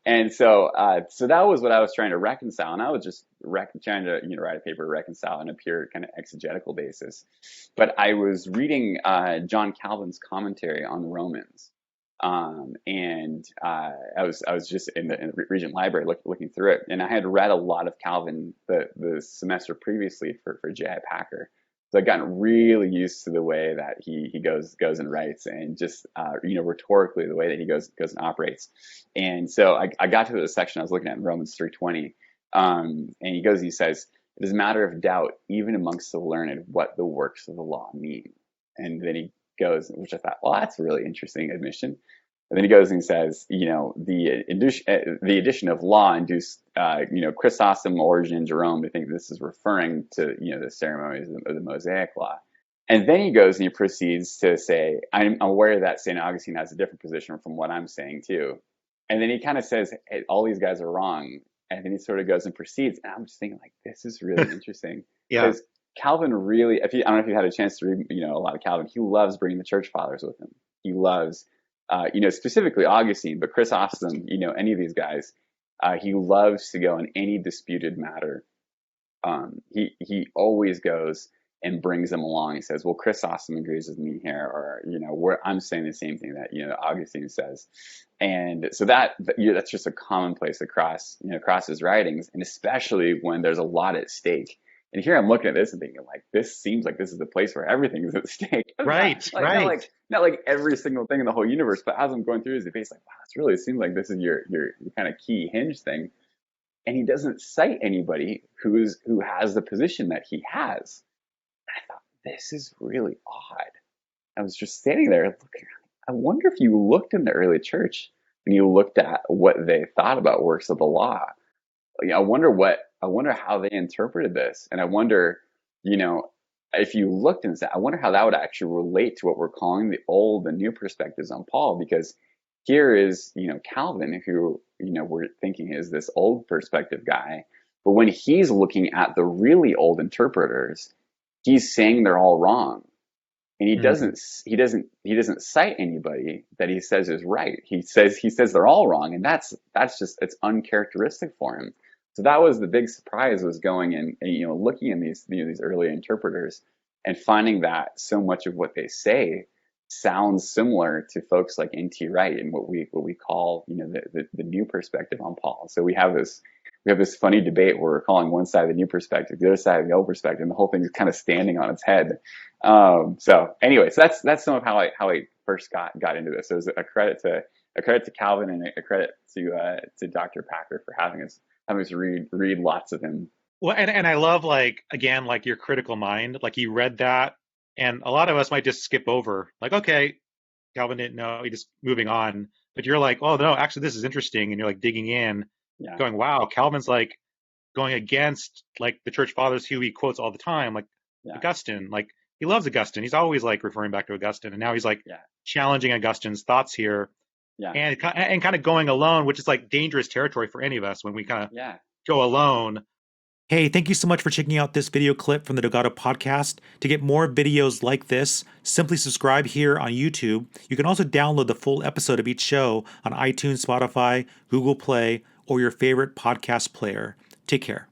And so that was what I was trying to reconcile, and I was just trying to write a paper to reconcile on a pure kind of exegetical basis. But I was reading John Calvin's commentary on Romans, and I was just in the Regent Library looking through it, and I had read a lot of Calvin the semester previously for J.I. Packer. So I've gotten really used to the way that he goes and writes, and just rhetorically the way that he goes and operates. And so I got to the section I was looking at in Romans 3:20, and he says, "It is a matter of doubt even amongst the learned what the works of the law mean." And then he goes, which I thought, well, that's a really interesting admission. And then he goes and he says, the addition of law induced, Chrysostom, Origen, Jerome to think this is referring to, the ceremonies of the Mosaic law. And then he goes and he proceeds to say, I'm aware that St. Augustine has a different position from what I'm saying too. And then he kind of says, hey, all these guys are wrong. And then he sort of goes and proceeds. And I'm just thinking, like, this is really interesting. Yeah. Because Calvin really, I don't know if you had a chance to read, a lot of Calvin, he loves bringing the church fathers with him. He loves, specifically Augustine, but Chrysostom, any of these guys, he loves to go in any disputed matter. He always goes and brings them along. He says, well, Chrysostom agrees with me here, or, I'm saying the same thing that, Augustine says. And so that's just a commonplace across his writings, and especially when there's a lot at stake. And here I'm looking at this and thinking, like, this seems like this is the place where everything is at stake. Right, right. Not like every single thing in the whole universe, but as I'm going through his debates, like, wow, it seems like this is your kind of key hinge thing. And he doesn't cite anybody who has the position that he has. And I thought, this is really odd. I was just standing there looking. I wonder if you looked in the early church and you looked at what they thought about works of the law. I wonder how they interpreted this. And I wonder, if you looked and said, I wonder how that would actually relate to what we're calling the old and new perspectives on Paul, because here is, Calvin, who, we're thinking is this old perspective guy. But when he's looking at the really old interpreters, he's saying they're all wrong. And he doesn't cite anybody that he says is right. He says they're all wrong. And that's just, it's uncharacteristic for him. So that was the big surprise, was going and looking in these early interpreters and finding that so much of what they say sounds similar to folks like N.T. Wright and what we call the new perspective on Paul. So we have this funny debate where we're calling one side the new perspective, the other side the old perspective, and the whole thing is kind of standing on its head. So anyways, that's some of how I first got into this. So it was a credit to Calvin, and a credit to Dr. Packer for having us read lots of him. Well, and I love, like, again, like, your critical mind. Like, you read that, and a lot of us might just skip over, like, okay, Calvin didn't know, he just moving on. But you're like, oh no, actually this is interesting, and you're like digging in, going, wow, Calvin's like going against, like, the church fathers who he quotes all the time, like Augustine. Like, he loves Augustine. He's always like referring back to Augustine, and now he's like challenging Augustine's thoughts here. And kind of going alone, which is like dangerous territory for any of us when we kind of go alone. Hey, thank you so much for checking out this video clip from the Delgado podcast. To get more videos like this, simply subscribe here on YouTube. You can also download the full episode of each show on iTunes, Spotify, Google Play, or your favorite podcast player. Take care.